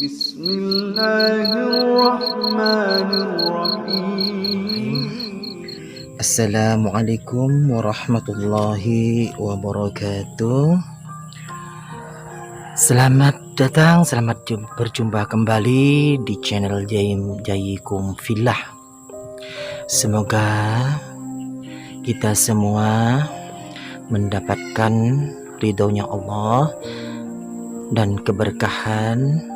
Bismillahirrahmanirrahim. Assalamualaikum warahmatullahi wabarakatuh. Selamat datang, berjumpa kembali di channel Jayikum Fillah. Semoga kita semua mendapatkan ridhonya Allah dan keberkahan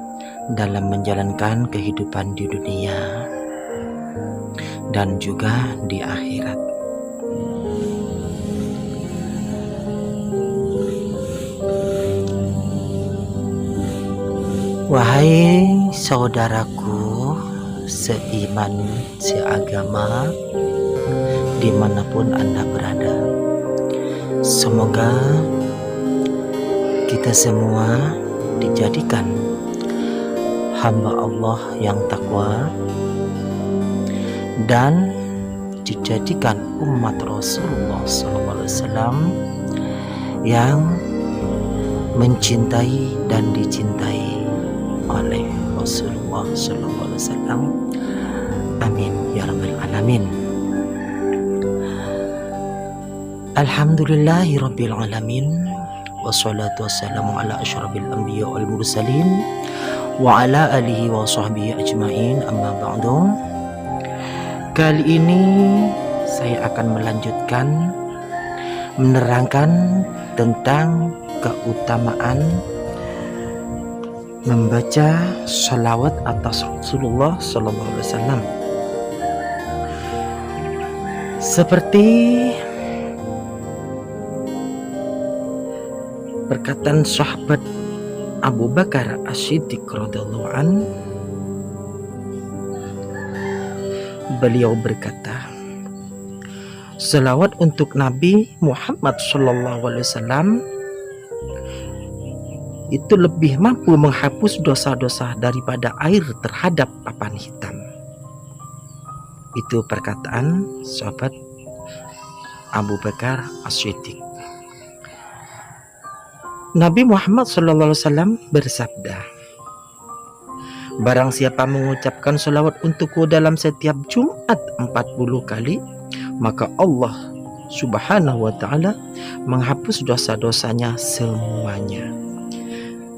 dalam menjalankan kehidupan di dunia dan juga di akhirat. Wahai saudaraku seiman, seagama, dimanapun Anda berada, semoga kita semua dijadikan hamba Allah yang takwa dan dijadikan umat Rasulullah SAW yang mencintai dan dicintai oleh Rasulullah SAW. Amin ya rabbal alamin. Alhamdulillahi rabbil alamin. Wassalatu wassalamu ala asyrafil anbiya wal mursalin wa ala alihi wa sahbihi ajmain, amma ba'du. Kali ini saya akan melanjutkan menerangkan tentang keutamaan membaca salawat atas Rasulullah SAW. Seperti perkataan sahabat Abu Bakar As-Siddiq radhiyallahu an, beliau berkata, salawat untuk Nabi Muhammad SAW itu lebih mampu menghapus dosa-dosa daripada air terhadap papan hitam. Itu perkataan sahabat Abu Bakar As-Siddiq. Nabi Muhammad SAW bersabda, barang siapa mengucapkan salawat untukku dalam setiap Jumat 40 kali, maka Allah Subhanahu wa ta'ala menghapus dosa-dosanya semuanya.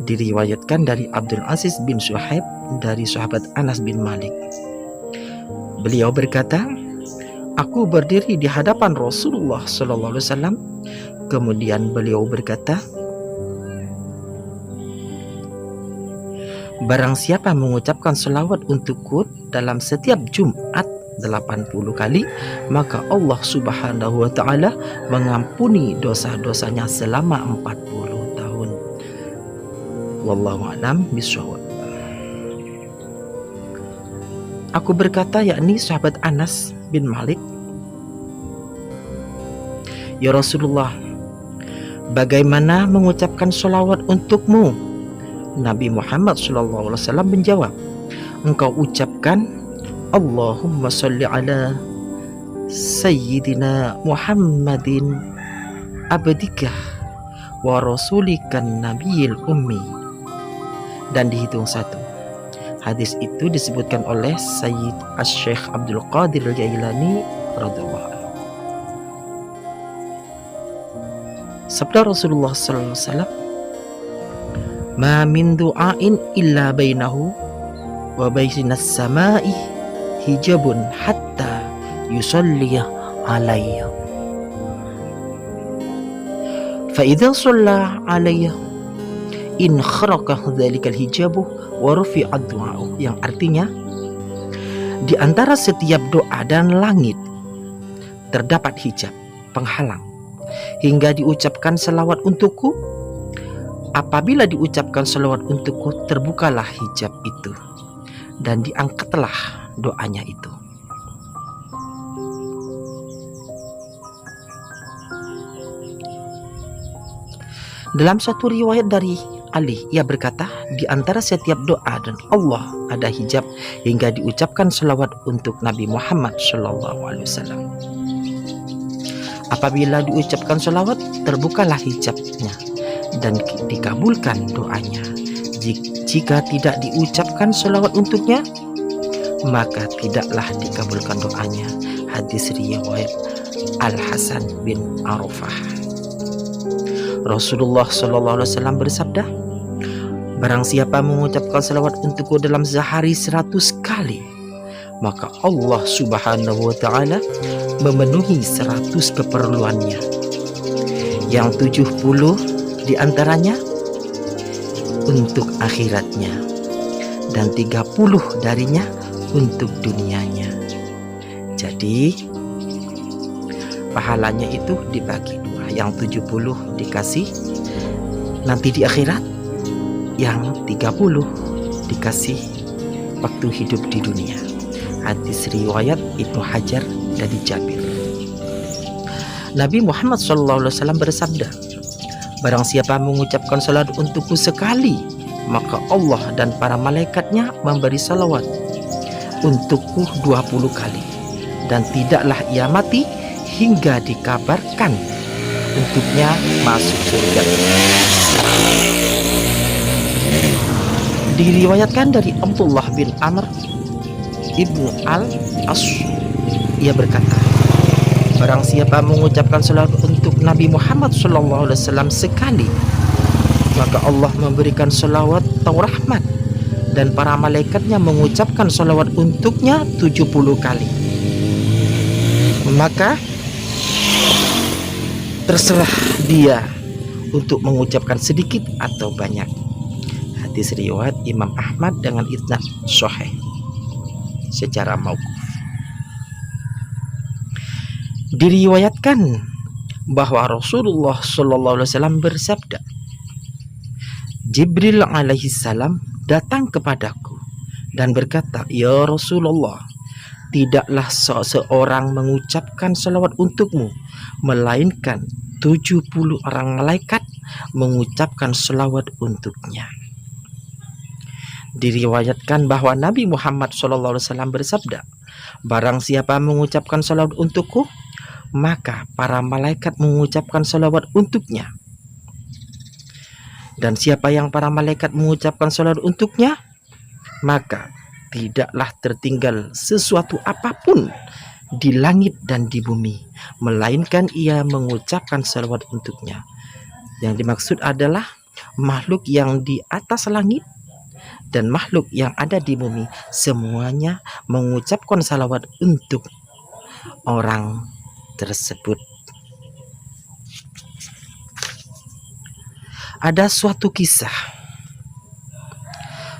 Diriwayatkan dari Abdul Aziz bin Suhaib dari sahabat Anas bin Malik. Beliau berkata, aku berdiri di hadapan Rasulullah SAW. Kemudian beliau berkata, barang siapa mengucapkan selawat untukku dalam setiap Jumat 80 kali, maka Allah Subhanahu wa ta'ala mengampuni dosa-dosanya selama 40 tahun. Wallahu a'lam bishawab. Aku berkata, yakni sahabat Anas bin Malik, ya Rasulullah, bagaimana mengucapkan selawat untukmu? Nabi Muhammad SAW menjawab, engkau ucapkan Allahumma salli ala Sayyidina Muhammadin abdika wa rasulikan nabiyil ummi, dan dihitung satu. Hadis itu disebutkan oleh Sayyid Asy-Syaikh Abdul Qadir Al-Jailani radhiyallahu anhu. Sabda Rasulullah SAW, ma min du'ain illa bainahu wa bainas samai hijabun hatta yusalli alayya, fa idza shalla alayya in kharaqa dzalikal hijabu wa rufi'ad du'a'u, yang artinya di antara setiap doa dan langit terdapat hijab penghalang hingga diucapkan selawat untukku. Apabila diucapkan selawat untukku, terbukalah hijab itu dan diangkatlah doanya itu. Dalam satu riwayat dari Ali, ia berkata, di antara setiap doa dan Allah ada hijab hingga diucapkan selawat untuk Nabi Muhammad SAW. Apabila diucapkan selawat, terbukalah hijabnya dan dikabulkan doanya Jika tidak diucapkan selawat untuknya, maka tidaklah dikabulkan doanya. Hadis riwayat Al-Hasan bin Arafah. Rasulullah SAW bersabda, barang siapa mengucapkan selawat untukku dalam sehari 100 kali, maka Allah Subhanahu wa ta'ala memenuhi 100 keperluannya. Yang 70 diantaranya untuk akhiratnya, dan 30 darinya untuk dunianya. Jadi pahalanya itu dibagi dua, yang 70 dikasih nanti di akhirat, yang 30 dikasih waktu hidup di dunia. Hadis riwayat Ibnu Hajar dari Jabir. Nabi Muhammad SAW bersabda, barang siapa mengucapkan salawat untukku sekali, maka Allah dan para malaikatnya memberi salawat untukku 20 kali, dan tidaklah ia mati hingga dikabarkan untuknya masuk surga. Diriwayatkan dari Abdullah bin Amr ibnu Al-As, ia berkata, barang siapa mengucapkan salawat untuk Nabi Muhammad SAW sekali, maka Allah memberikan salawat atau rahmat, dan para malaikatnya mengucapkan salawat untuknya 70 kali. Maka terserah dia untuk mengucapkan sedikit atau banyak. Hadis riwayat Imam Ahmad dengan isnad sahih secara mauquf. Diriwayatkan bahwa Rasulullah SAW bersabda, Jibril alaihi salam datang kepadaku dan berkata, ya Rasulullah, tidaklah seseorang mengucapkan salawat untukmu, melainkan 70 orang malaikat mengucapkan salawat untuknya. Diriwayatkan bahwa Nabi Muhammad SAW bersabda, barang siapa mengucapkan salawat untukku, maka para malaikat mengucapkan salawat untuknya. Dan siapa yang para malaikat mengucapkan salawat untuknya, maka tidaklah tertinggal sesuatu apapun di langit dan di bumi, melainkan ia mengucapkan salawat untuknya. Yang dimaksud adalah makhluk yang di atas langit dan makhluk yang ada di bumi, semuanya mengucapkan salawat untuk orang tersebut. Ada suatu kisah,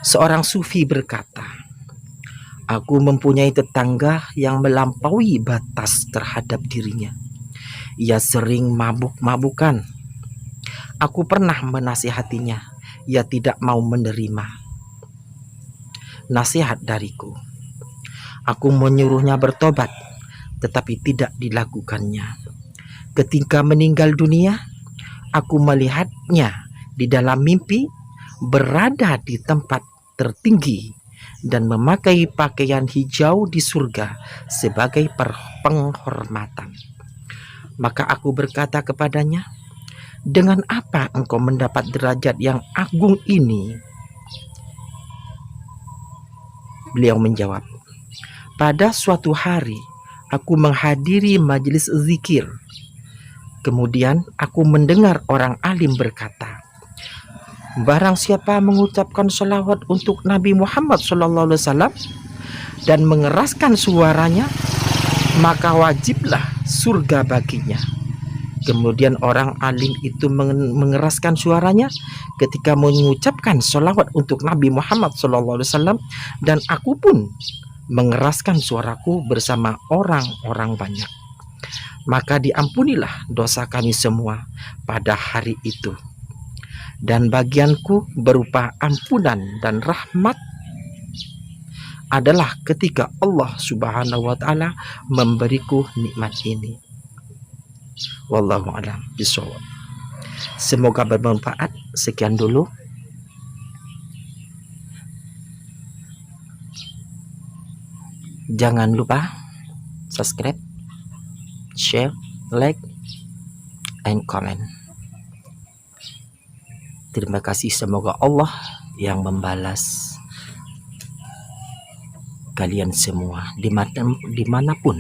seorang sufi berkata, aku mempunyai tetangga yang melampaui batas terhadap dirinya. Ia sering mabuk-mabukan. Aku pernah menasihatinya, ia tidak mau menerima nasihat dariku. Aku menyuruhnya bertobat, tetapi tidak dilakukannya. Ketika meninggal dunia, aku melihatnya di dalam mimpi berada di tempat tertinggi dan memakai pakaian hijau di surga sebagai penghormatan. Maka aku berkata kepadanya, dengan apa engkau mendapat derajat yang agung ini? Beliau menjawab, pada suatu hari aku menghadiri majelis zikir. Kemudian aku mendengar orang alim berkata, barang siapa mengucapkan salawat untuk Nabi Muhammad SAW dan mengeraskan suaranya, maka wajiblah surga baginya. Kemudian orang alim itu mengeraskan suaranya ketika mengucapkan salawat untuk Nabi Muhammad SAW, dan aku pun mengeraskan suaraku bersama orang-orang banyak. Maka diampunilah dosa kami semua pada hari itu, dan bagianku berupa ampunan dan rahmat adalah ketika Allah Subhanahu wa ta'ala memberiku nikmat ini. Wallahu a'lam bishawab. Semoga bermanfaat. Sekian dulu. Jangan lupa subscribe, share, like, and comment. Terima kasih. Semoga Allah yang membalas kalian semua dimanapun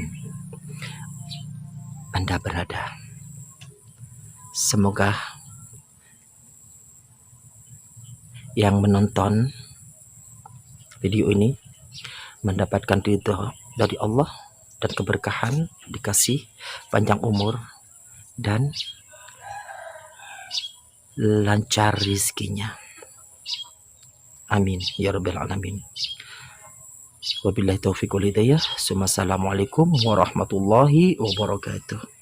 Anda berada. Semoga yang menonton video ini mendapatkan ridho dari Allah dan keberkahan, dikasih panjang umur dan lancar rizkinya. Amin ya rabbal alamin. Wabillahi taufiq wal hidayah. Assalamualaikum warahmatullahi wabarakatuh.